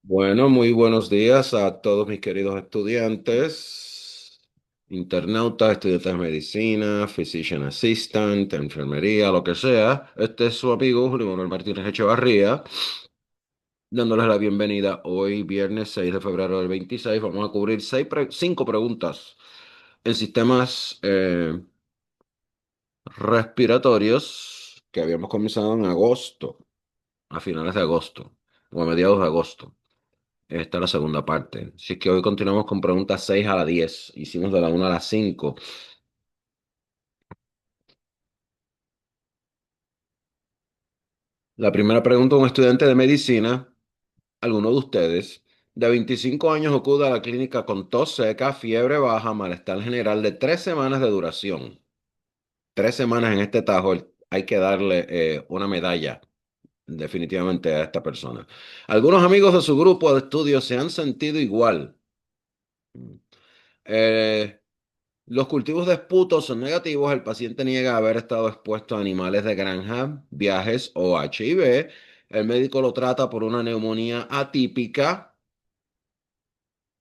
Bueno, muy buenos días a todos mis queridos estudiantes, internautas, estudiantes de medicina, physician assistant, enfermería, lo que sea. Este es su amigo Julio Manuel Martínez Echevarría, dándoles la bienvenida hoy, viernes 6 de febrero del 26. Vamos a cubrir cinco preguntas en sistemas respiratorios que habíamos comenzado en agosto, a finales de agosto, o a mediados de agosto. Esta es la segunda parte. Así es que hoy continuamos con preguntas 6 a la 10. Hicimos de la 1 a la 5. La primera pregunta, un estudiante de medicina, alguno de ustedes, de 25 años acude a la clínica con tos seca, fiebre baja, malestar general de 3 semanas de duración. 3 semanas en este tajo, hay que darle una medalla definitivamente a esta persona. Algunos amigos de su grupo de estudio se han sentido igual. Eh, Los cultivos de esputo son negativos. El paciente niega haber estado expuesto a animales de granja, viajes o HIV. El médico lo trata por una neumonía atípica.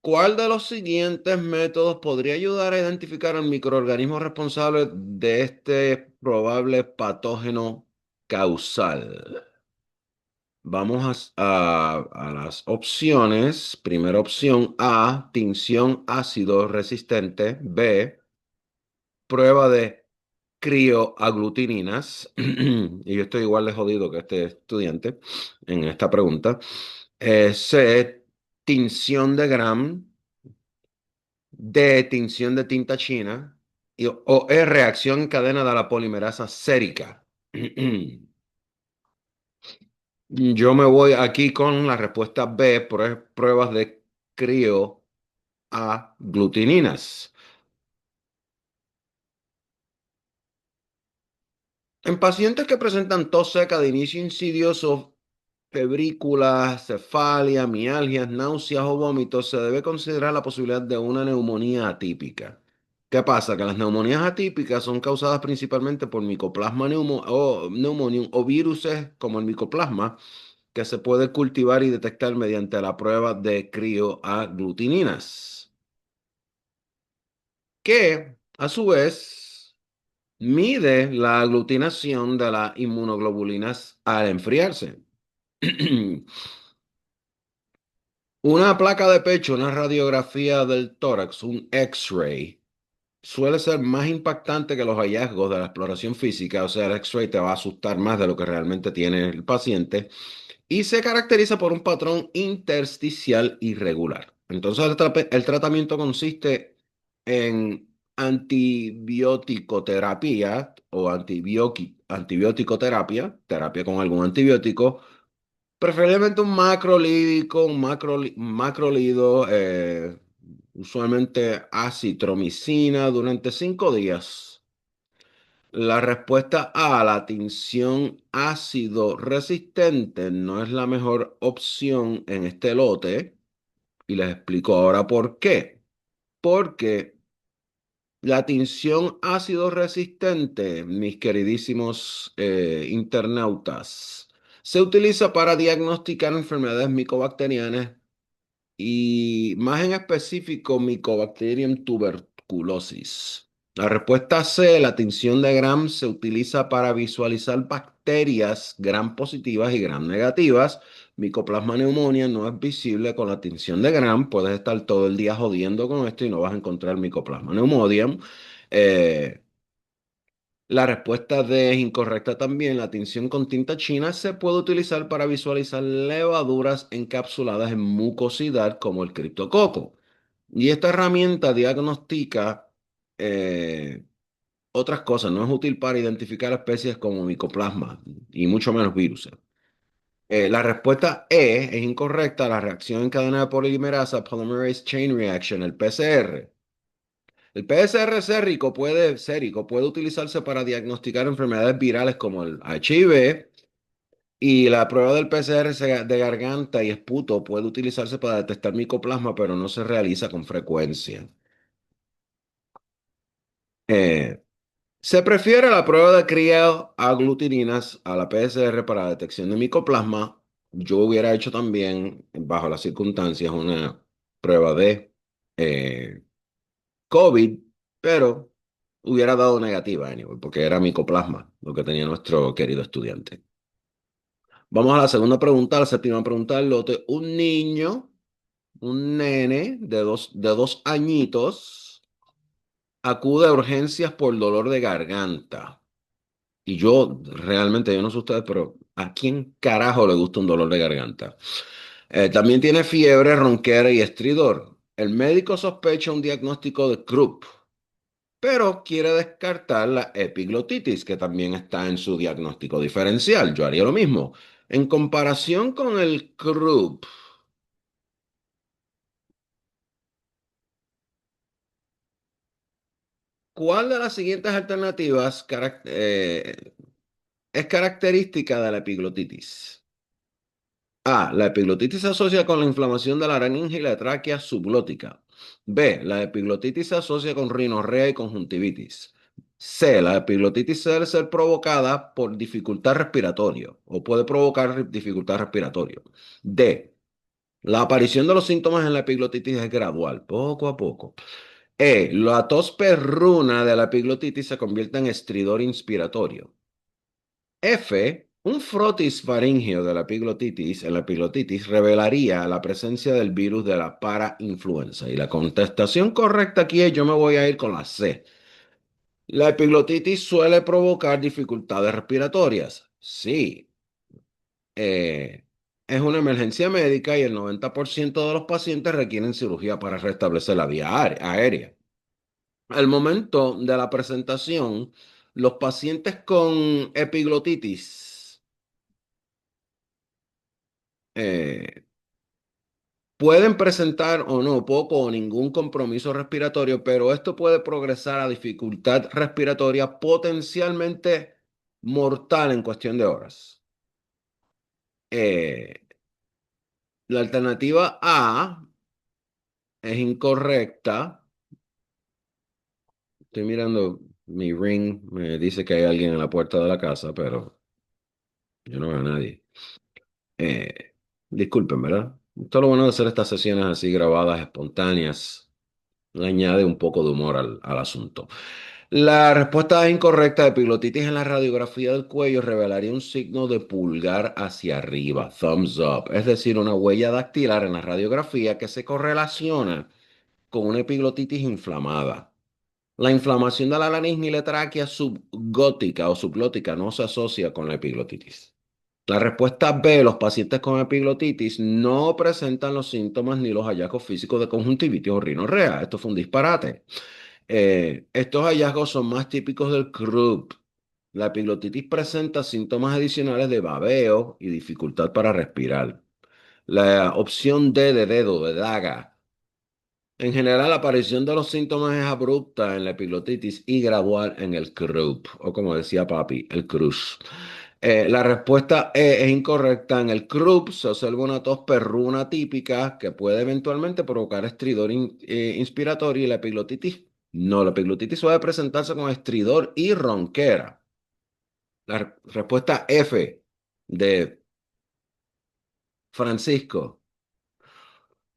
¿Cuál de los siguientes métodos podría ayudar a identificar al microorganismo responsable de este probable patógeno causal? Vamos a las opciones. Primera opción A, tinción ácido resistente. B, prueba de crioaglutininas, y yo estoy igual de jodido que este estudiante en esta pregunta. C, tinción de Gram. D, tinción de tinta china. O E, reacción en cadena de la polimerasa sérica. Yo me voy aquí con la respuesta B, pruebas de crioaglutininas. En pacientes que presentan tos seca de inicio insidioso, febrículas, cefalia, mialgias, náuseas o vómitos, se debe considerar la posibilidad de una neumonía atípica. ¿Qué pasa? Que las neumonías atípicas son causadas principalmente por micoplasma o pneumonium o virus como el micoplasma, que se puede cultivar y detectar mediante la prueba de crioaglutininas, que a su vez mide la aglutinación de las inmunoglobulinas al enfriarse. Una placa de pecho, una radiografía del tórax, un X-ray, suele ser más impactante que los hallazgos de la exploración física. O sea, el X-ray te va a asustar más de lo que realmente tiene el paciente y se caracteriza por un patrón intersticial irregular. Entonces, el tratamiento consiste en antibioticoterapia o antibiótico-terapia, terapia con algún antibiótico. Preferiblemente un macrolídico, macrolido, usualmente acitromicina durante 5 días. La respuesta A, la tinción ácido resistente, no es la mejor opción en este lote y les explico ahora por qué. Porque la tinción ácido resistente, mis queridísimos internautas, se utiliza para diagnosticar enfermedades micobacterianas y más en específico Mycobacterium tuberculosis. La respuesta C, la tinción de Gram, se utiliza para visualizar bacterias Gram positivas y Gram negativas. Mycoplasma pneumonia no es visible con la tinción de Gram. Puedes estar todo el día jodiendo con esto y no vas a encontrar Mycoplasma pneumonium. Eh, la respuesta D es incorrecta también. La tinción con tinta china se puede utilizar para visualizar levaduras encapsuladas en mucosidad como el criptococo. Y esta herramienta diagnostica otras cosas. No es útil para identificar especies como micoplasma y mucho menos virus. La respuesta E es incorrecta. La reacción en cadena de polimerasa, Polymerase Chain Reaction, el PCR. El PSR sérico puede utilizarse para diagnosticar enfermedades virales como el HIV y la prueba del PCR de garganta y esputo puede utilizarse para detectar micoplasma, pero no se realiza con frecuencia. Eh, Se prefiere la prueba de crioaglutininas a la PCR para detección de micoplasma yo hubiera hecho también, bajo las circunstancias, una prueba de eh, COVID, pero hubiera dado negativa, anyway, porque era micoplasma lo que tenía nuestro querido estudiante. Vamos a la segunda pregunta, la séptima pregunta del lote. Un niño, un nene de dos añitos, acude a urgencias por dolor de garganta. Y yo, realmente, yo no sé ustedes, pero ¿a quién carajo le gusta un dolor de garganta? También tiene fiebre, ronquera y estridor. El médico sospecha un diagnóstico de Krupp, pero quiere descartar la epiglotitis, que también está en su diagnóstico diferencial. Yo haría lo mismo. En comparación con el Krupp, ¿cuál de las siguientes alternativas es característica de la epiglotitis? A. La epiglotitis se asocia con la inflamación de la laringe y la tráquea subglótica. B. La epiglotitis se asocia con rinorrea y conjuntivitis. C. La epiglotitis suele ser provocada por dificultad respiratoria o puede provocar dificultad respiratoria. D. La aparición de los síntomas en la epiglotitis es gradual, poco a poco. E. La tos perruna de la epiglotitis se convierte en estridor inspiratorio. F, un frotis faríngeo de la epiglotitis en la epiglotitis revelaría la presencia del virus de la parainfluenza. Y la contestación correcta aquí es yo me voy a ir con la C. La epiglotitis suele provocar dificultades respiratorias. Sí, eh, es una emergencia médica y el 90% de los pacientes requieren cirugía para restablecer la vía aérea. Al momento de la presentación, los pacientes con epiglotitis eh, pueden presentar o no poco o ningún compromiso respiratorio, pero esto puede progresar a dificultad respiratoria potencialmente mortal en cuestión de horas. Eh, la alternativa A es incorrecta. Estoy mirando mi ring, me dice que hay alguien en la puerta de la casa, pero yo no veo a nadie. Eh, disculpen, ¿verdad? Esto es lo bueno de hacer estas sesiones así grabadas, espontáneas. Le añade un poco de humor al asunto. La respuesta es incorrecta. Epiglotitis en la radiografía del cuello revelaría un signo de pulgar hacia arriba, thumbs up, es decir, una huella dactilar en la radiografía que se correlaciona con una epiglotitis inflamada. La inflamación de la laringe y la tráquea subgótica o subglótica no se asocia con la epiglotitis. La respuesta B, los pacientes con epiglotitis no presentan los síntomas ni los hallazgos físicos de conjuntivitis o rinorrea. Esto fue un disparate. Estos hallazgos son más típicos del Krupp. La epiglotitis presenta síntomas adicionales de babeo y dificultad para respirar. La opción D de dedo, de daga. En general, la aparición de los síntomas es abrupta en la epiglotitis y gradual en el Krupp, o como decía papi, el Cruz. La respuesta E es incorrecta. En el Krupp se observa una tos perruna típica que puede eventualmente provocar estridor inspiratorio y la epiglotitis no. La epiglotitis suele presentarse con estridor y ronquera. La respuesta F de Francisco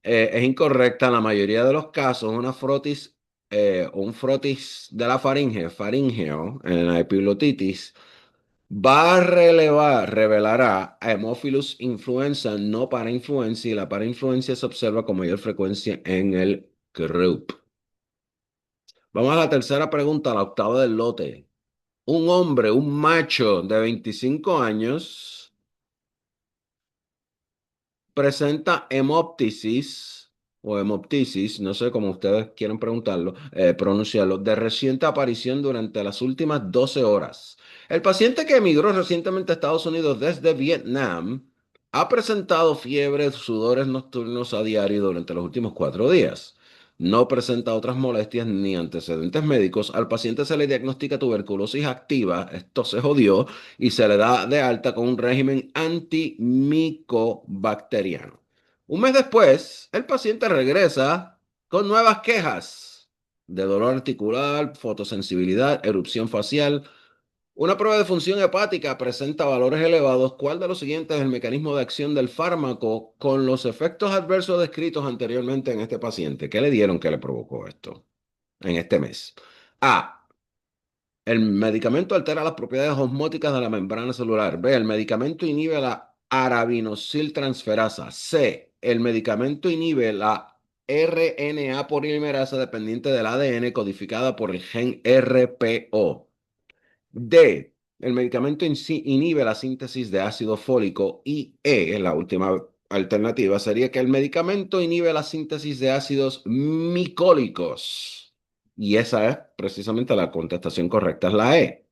es incorrecta. En la mayoría de los casos, una frotis o un frotis de la faringe, faringeo, en la epiglotitis va a revelará a Haemophilus influenza, no para influencia, y la parainfluencia se observa con mayor frecuencia en el Krupp. Vamos a la tercera pregunta, la octava del lote. Un hombre, un macho de 25 años, presenta hemoptisis o hemoptisis, no sé cómo ustedes quieren preguntarlo, pronunciarlo, de reciente aparición durante las últimas 12 horas. El paciente que emigró recientemente a Estados Unidos desde Vietnam ha presentado fiebre, sudores nocturnos a diario durante los últimos 4 días. No presenta otras molestias ni antecedentes médicos. Al paciente se le diagnostica tuberculosis activa, esto se jodió, y se le da de alta con un régimen antimicobacteriano. Un mes después, el paciente regresa con nuevas quejas de dolor articular, fotosensibilidad, erupción facial. Una prueba de función hepática presenta valores elevados. ¿Cuál de los siguientes es el mecanismo de acción del fármaco con los efectos adversos descritos anteriormente en este paciente? ¿Qué le dieron que le provocó esto en este mes? A. El medicamento altera las propiedades osmóticas de la membrana celular. B. El medicamento inhibe la arabinosiltransferasa. C. El medicamento inhibe la RNA polimerasa dependiente del ADN codificada por el gen RPO. D. El medicamento inhibe la síntesis de ácido fólico. Y E, la última alternativa, sería que el medicamento inhibe la síntesis de ácidos micólicos. Y esa es precisamente la contestación correcta, es la E.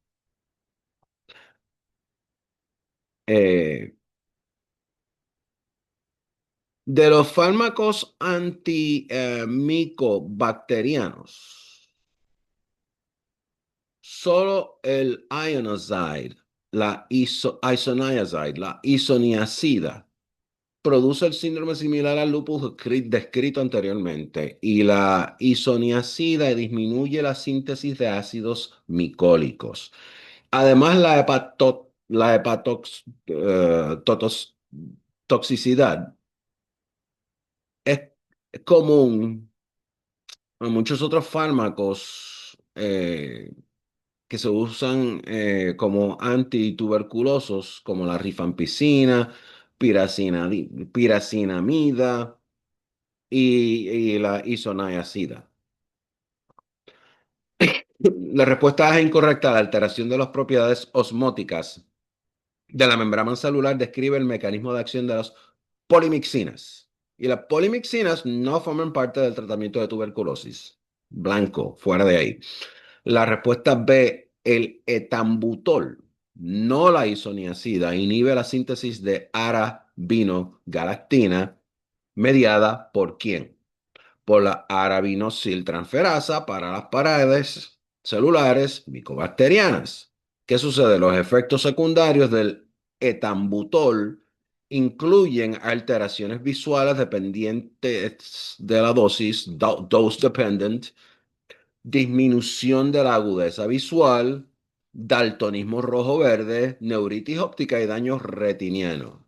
Eh, de los fármacos antimicobacterianos, solo el ionazide, isoniazide, la isoniazida, produce el síndrome similar al lupus descrito anteriormente y la isoniazida disminuye la síntesis de ácidos micólicos. Además, toxicidad es común en muchos otros fármacos que se usan como antituberculosos, como la rifampicina, piracinamida y la isoniazida. La respuesta es incorrecta. La alteración de las propiedades osmóticas de la membrana celular describe el mecanismo de acción de las polimixinas. Y las polimixinas no forman parte del tratamiento de tuberculosis. Blanco, fuera de ahí. La respuesta B, el etambutol, no la isoniazida, inhibe la síntesis de arabinogalactina mediada por quién? Por la arabinosiltransferasa para las paredes celulares micobacterianas. ¿Qué sucede? Los efectos secundarios del etambutol incluyen alteraciones visuales dependientes de la dosis, dose dependent, disminución de la agudeza visual, daltonismo rojo-verde, neuritis óptica y daño retiniano.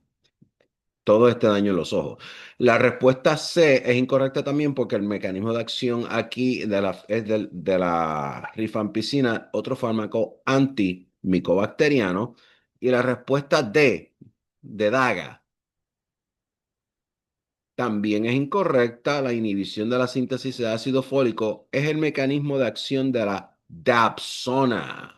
Todo este daño en los ojos. La respuesta C es incorrecta también porque el mecanismo de acción aquí es de la rifampicina, otro fármaco antimicobacteriano. Y la respuesta D, de DAGA, también es incorrecta. La inhibición de la síntesis de ácido fólico es el mecanismo de acción de la dapsona.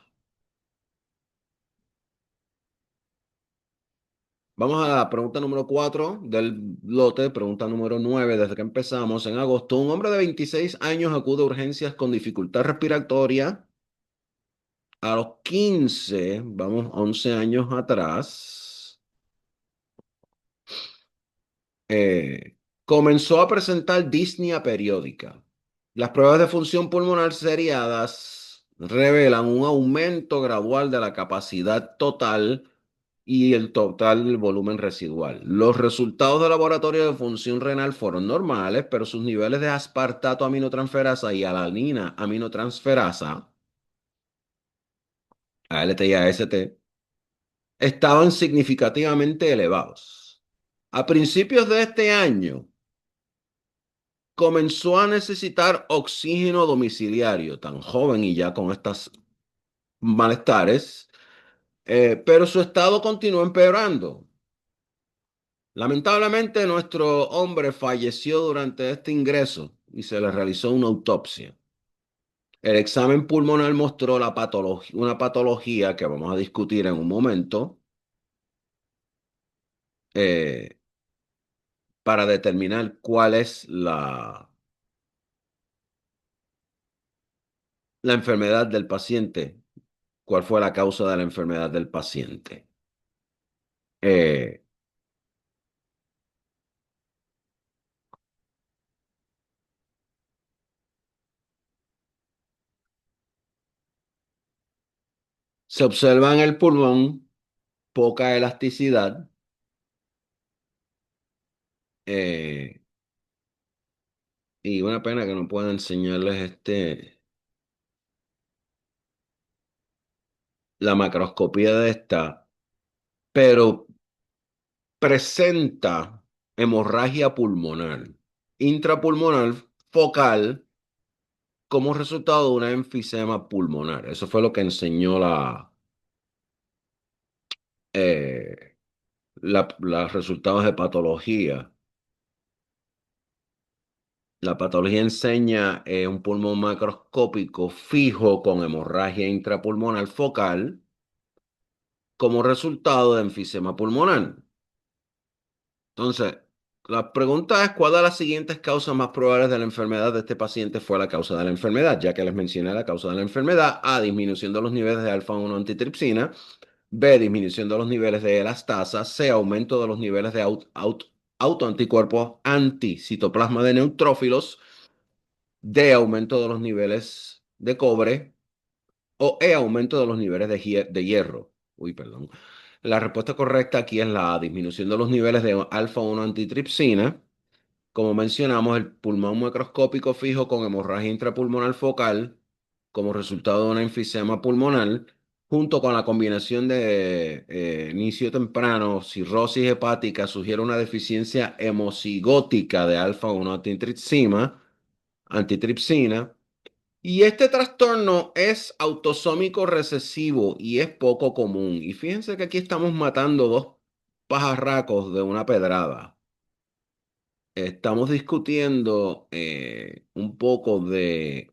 Vamos a la pregunta número 4 del lote, pregunta número 9. Desde que empezamos en agosto, un hombre de 26 años acude a urgencias con dificultad respiratoria. A los 15, vamos 11 años atrás, comenzó a presentar disnea periódica. Las pruebas de función pulmonar seriadas revelan un aumento gradual de la capacidad total y el total del volumen residual. Los resultados de laboratorio de función renal fueron normales, pero sus niveles de aspartato aminotransferasa y alanina aminotransferasa, ALT y AST, estaban significativamente elevados. A principios de este año, comenzó a necesitar oxígeno domiciliario, tan joven y ya con estos malestares, pero su estado continuó empeorando. Lamentablemente, nuestro hombre falleció durante este ingreso y se le realizó una autopsia. El examen pulmonar mostró una patología que vamos a discutir en un momento eh, para determinar cuál es la enfermedad del paciente, cuál fue la causa de la enfermedad del paciente. Eh, Se observa en el pulmón poca elasticidad eh, y una pena que no pueda enseñarles este. la macroscopía de esta, pero presenta hemorragia pulmonar, intrapulmonar focal como resultado de una enfisema pulmonar. Eso fue lo que enseñó eh, los resultados de patología. La patología enseña un pulmón macroscópico fijo con hemorragia intrapulmonar focal como resultado de enfisema pulmonar. Entonces, la pregunta es, ¿cuál de las siguientes causas más probables de la enfermedad de este paciente fue la causa de la enfermedad? Ya que les mencioné la causa de la enfermedad: A, disminución de los niveles de alfa-1 antitripsina; B, disminución de los niveles de elastasa; C, aumento de los niveles de autoanticuerpos anticitoplasma de neutrófilos; D, aumento de los niveles de cobre; o E, aumento de los niveles de hierro. Uy, perdón. La respuesta correcta aquí es la A, disminución de los niveles de alfa-1 antitripsina. Como mencionamos, el pulmón macroscópico fijo con hemorragia intrapulmonar focal como resultado de una enfisema pulmonar, junto con la combinación de inicio temprano, cirrosis hepática, sugiere una deficiencia hemocigótica de alfa-1 antitripsina. Y este trastorno es autosómico recesivo y es poco común. Y fíjense que aquí estamos matando dos pajarracos de una pedrada. Estamos discutiendo un poco de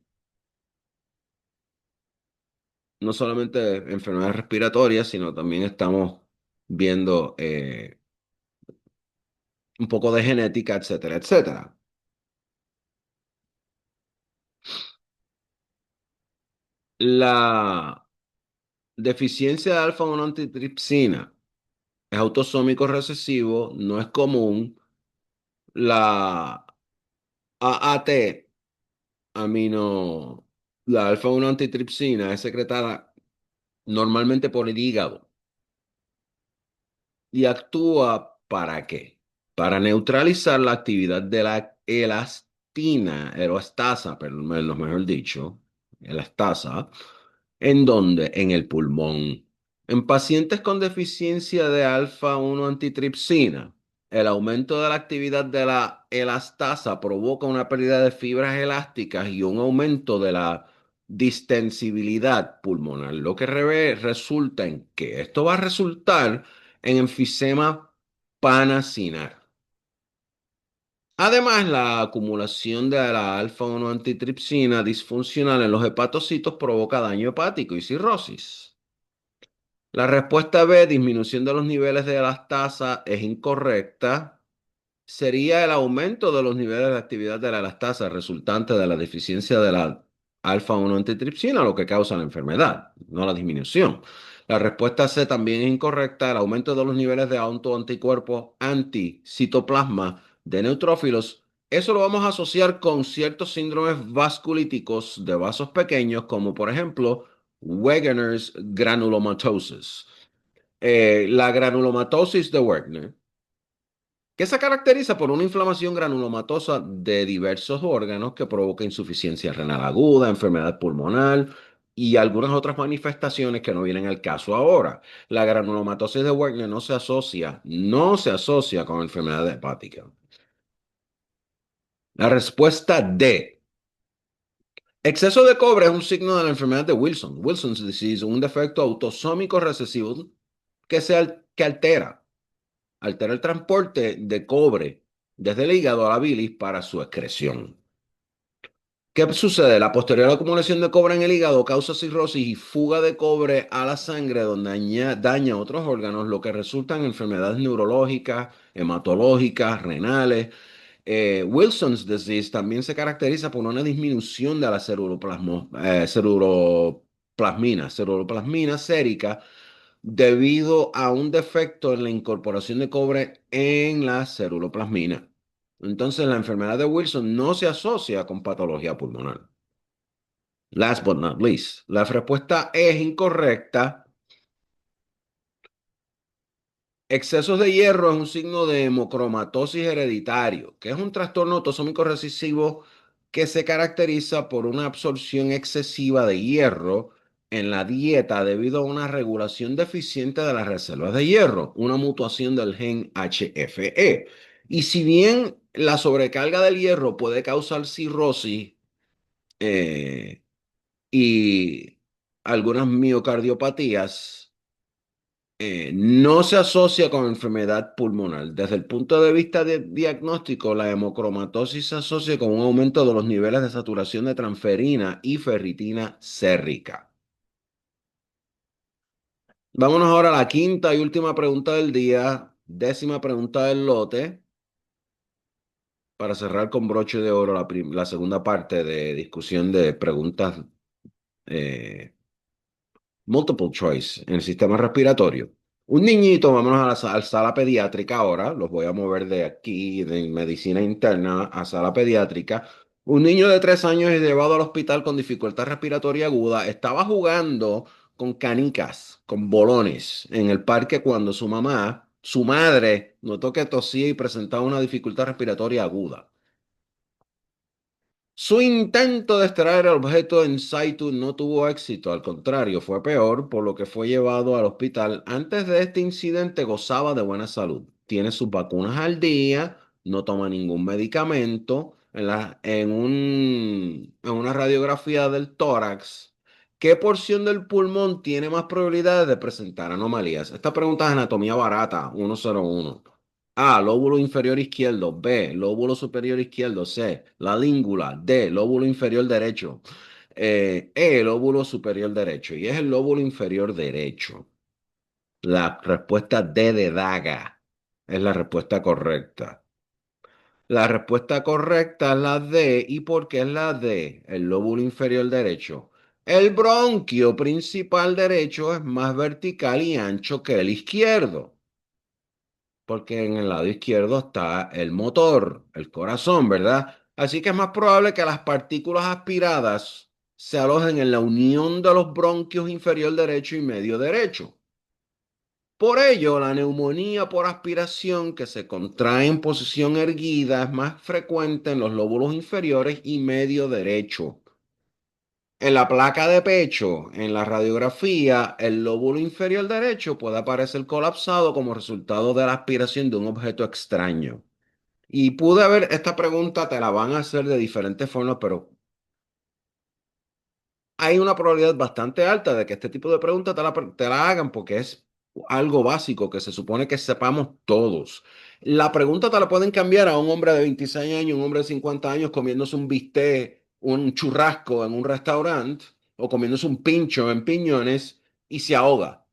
no solamente enfermedades respiratorias, sino también estamos viendo un poco de genética, etcétera, etcétera. La deficiencia de alfa-1 antitripsina es autosómico recesivo, no es común. La AAT, amino, la alfa-1 antitripsina, es secretada normalmente por el hígado y actúa ¿para qué? Para neutralizar la actividad de la elastasa, mejor dicho, elastasa. ¿En dónde? En el pulmón. En pacientes con deficiencia de alfa-1 antitripsina, el aumento de la actividad de la elastasa provoca una pérdida de fibras elásticas y un aumento de la distensibilidad pulmonar, lo que resulta en que esto va a resultar en enfisema panacinar. Además, la acumulación de la alfa-1 antitripsina disfuncional en los hepatocitos provoca daño hepático y cirrosis. La respuesta B, disminución de los niveles de elastasa, es incorrecta. Sería el aumento de los niveles de actividad de la elastasa resultante de la deficiencia de la alfa-1 antitripsina lo que causa la enfermedad, no la disminución. La respuesta C también es incorrecta. El aumento de los niveles de autoanticuerpos anticitoplasma de neutrófilos, eso lo vamos a asociar con ciertos síndromes vasculíticos de vasos pequeños, como por ejemplo Wegener's granulomatosis. La granulomatosis de Wegener, que se caracteriza por una inflamación granulomatosa de diversos órganos que provoca insuficiencia renal aguda, enfermedad pulmonar y algunas otras manifestaciones que no vienen al caso ahora. La granulomatosis de Wegener no se asocia con enfermedad hepática. La respuesta D. Exceso de cobre es un signo de la enfermedad de Wilson, Wilson's disease, un defecto autosómico recesivo que altera el transporte de cobre desde el hígado a la bilis para su excreción. ¿Qué sucede? La posterior acumulación de cobre en el hígado causa cirrosis y fuga de cobre a la sangre, donde daña otros órganos, lo que resulta en enfermedades neurológicas, hematológicas, renales. Wilson's disease también se caracteriza por una disminución de la ceruroplasmina sérica, debido a un defecto en la incorporación de cobre en la ceruloplasmina. Entonces, la enfermedad de Wilson no se asocia con patología pulmonar. Last but not least, la respuesta es incorrecta. Excesos de hierro es un signo de hemocromatosis hereditario, que es un trastorno autosómico recesivo que se caracteriza por una absorción excesiva de hierro en la dieta debido a una regulación deficiente de las reservas de hierro, una mutación del gen HFE. Y si bien la sobrecarga del hierro puede causar cirrosis eh, y algunas miocardiopatías, no se asocia con enfermedad pulmonar. Desde el punto de vista de diagnóstico, la hemocromatosis se asocia con un aumento de los niveles de saturación de transferina y ferritina sérrica. Vámonos ahora a la quinta y última pregunta del día, décima pregunta del lote, para cerrar con broche de oro la segunda parte de discusión de preguntas eh, multiple choice en el sistema respiratorio. Un niñito, vámonos a la sala pediátrica ahora, los voy a mover de aquí, de medicina interna, a sala pediátrica. Un niño de 3 años es llevado al hospital con dificultad respiratoria aguda. Estaba jugando con canicas, con bolones, en el parque cuando su madre, notó que tosía y presentaba una dificultad respiratoria aguda. Su intento de extraer el objeto en situ no tuvo éxito, al contrario, fue peor, por lo que fue llevado al hospital. Antes de este incidente gozaba de buena salud. Tiene sus vacunas al día, no toma ningún medicamento. En una radiografía del tórax, ¿qué porción del pulmón tiene más probabilidades de presentar anomalías? Esta pregunta es anatomía barata, 101. A, lóbulo inferior izquierdo. B, lóbulo superior izquierdo. C, la língula. D, lóbulo inferior derecho. Lóbulo superior derecho. Y es el lóbulo inferior derecho. La respuesta D de daga es la respuesta correcta. La respuesta correcta es la D. ¿Y por qué es la D? El lóbulo inferior derecho. El bronquio principal derecho es más vertical y ancho que el izquierdo, porque en el lado izquierdo está el motor, el corazón, ¿verdad? Así que es más probable que las partículas aspiradas se alojen en la unión de los bronquios inferior derecho y medio derecho. Por ello, la neumonía por aspiración que se contrae en posición erguida es más frecuente en los lóbulos inferiores y medio derecho. En la placa de pecho, en la radiografía, el lóbulo inferior derecho puede aparecer colapsado como resultado de la aspiración de un objeto extraño. Y pude haber, esta pregunta te la van a hacer de diferentes formas, pero hay una probabilidad bastante alta de que este tipo de preguntas te la hagan porque es algo básico que se supone que sepamos todos. La pregunta te la pueden cambiar a un hombre de 26 años, un hombre de 50 años comiéndose un bistec, un churrasco en un restaurante o comiéndose un pincho en Piñones y se ahoga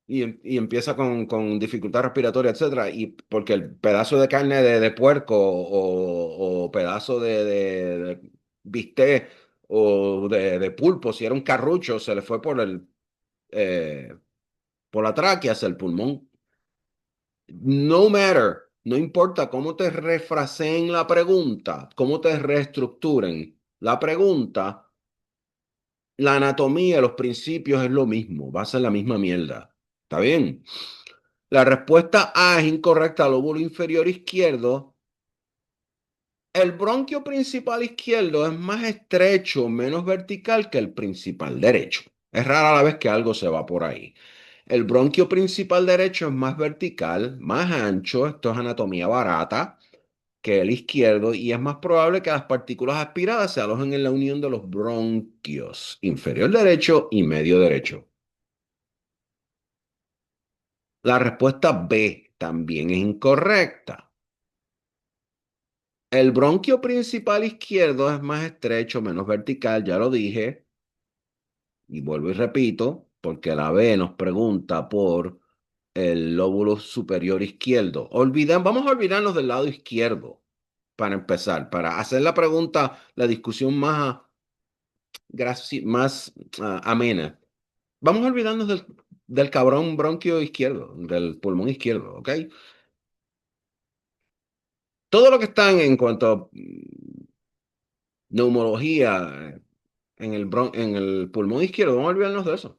y empieza con dificultad respiratoria, etcétera, y porque el pedazo de carne de puerco o pedazo de bistec o de pulpo, si era un carrucho, se le fue eh, por la tráquea hacia el pulmón. No matter, no importa cómo te refraseen la pregunta, cómo te reestructuren la pregunta, la anatomía, los principios es lo mismo, va a ser la misma mierda. ¿Está bien? La respuesta A es incorrecta, lóbulo inferior izquierdo. El bronquio principal izquierdo es más estrecho, menos vertical que el principal derecho. Es rara la vez que algo se va por ahí. El bronquio principal derecho es más vertical, más ancho, esto es anatomía barata, que el izquierdo y es más probable que las partículas aspiradas se alojen en la unión de los bronquios inferior derecho y medio derecho. La respuesta B también es incorrecta. El bronquio principal izquierdo es más estrecho, menos vertical, ya lo dije, y vuelvo y repito, porque la B nos pregunta por el lóbulo superior izquierdo. Vamos a olvidarnos del lado izquierdo para empezar, para hacer la pregunta, la discusión más amena. Vamos a olvidarnos del cabrón bronquio izquierdo, del pulmón izquierdo, ¿ok? Todo lo que están en cuanto a neumología, en el pulmón izquierdo, vamos a olvidarnos de eso.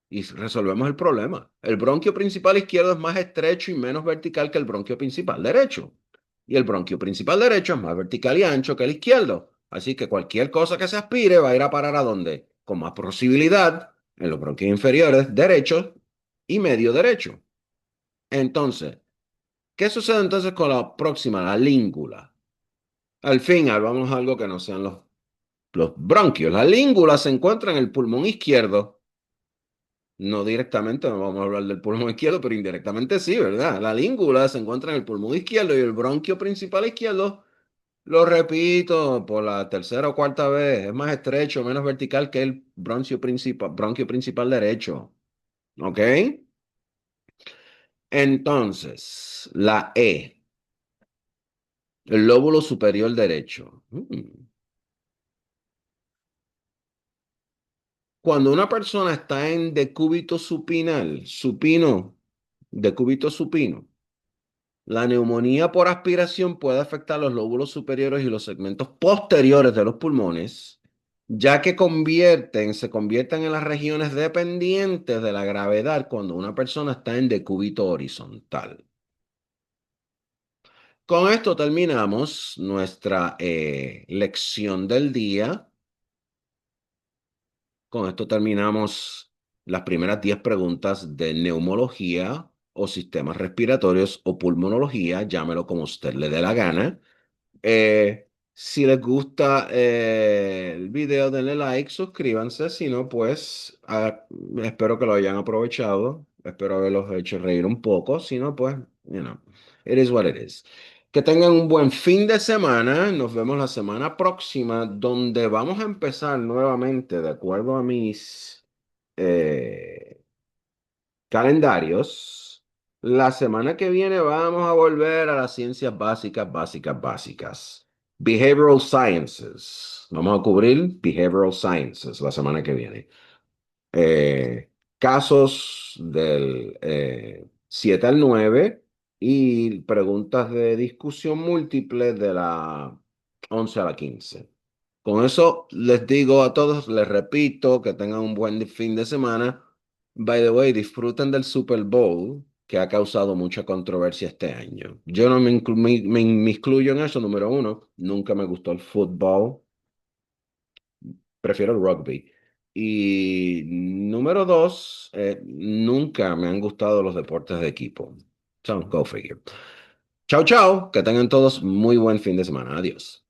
Y resolvemos el problema. El bronquio principal izquierdo es más estrecho y menos vertical que el bronquio principal derecho. Y el bronquio principal derecho es más vertical y ancho que el izquierdo. Así que cualquier cosa que se aspire va a ir a parar a dónde? Con más posibilidad en los bronquios inferiores derecho y medio derecho. Entonces, ¿qué sucede entonces con la próxima, la língula? Al final, vamos a algo que no sean los bronquios. La língula se encuentra en el pulmón izquierdo. No directamente, no vamos a hablar del pulmón izquierdo, pero indirectamente sí, ¿verdad? La língula se encuentra en el pulmón izquierdo y el bronquio principal izquierdo, lo repito por la tercera o cuarta vez, es más estrecho, menos vertical que el bronquio principal derecho. ¿Ok? Entonces, la E, el lóbulo superior derecho. Cuando una persona está en decúbito supinal, decúbito supino, la neumonía por aspiración puede afectar los lóbulos superiores y los segmentos posteriores de los pulmones, ya que se convierten en las regiones dependientes de la gravedad cuando una persona está en decúbito horizontal. Con esto terminamos nuestra lección del día. Con esto terminamos las primeras 10 preguntas de neumología o sistemas respiratorios o pulmonología, llámelo como usted le dé la gana. Si les gusta el video, denle like, suscríbanse. Si no, pues espero que lo hayan aprovechado. Espero haberlos hecho reír un poco. Si no, pues, it is what it is. Que tengan un buen fin de semana. Nos vemos la semana próxima, donde vamos a empezar nuevamente, de acuerdo a mis eh, calendarios. La semana que viene vamos a volver a las ciencias básicas, básicas, básicas. Behavioral Sciences. Vamos a cubrir Behavioral Sciences la semana que viene. Casos del 7 al 9 y preguntas de discusión múltiple de la 11 a la 15. Con eso les digo a todos, les repito, que tengan un buen fin de semana. By the way, disfruten del Super Bowl, que ha causado mucha controversia este año. Yo no me incluyo en eso, número uno. Nunca me gustó el fútbol, prefiero el rugby. Y número dos, nunca me han gustado los deportes de equipo. So, go figure. Chao, chao, que tengan todos muy buen fin de semana. Adiós.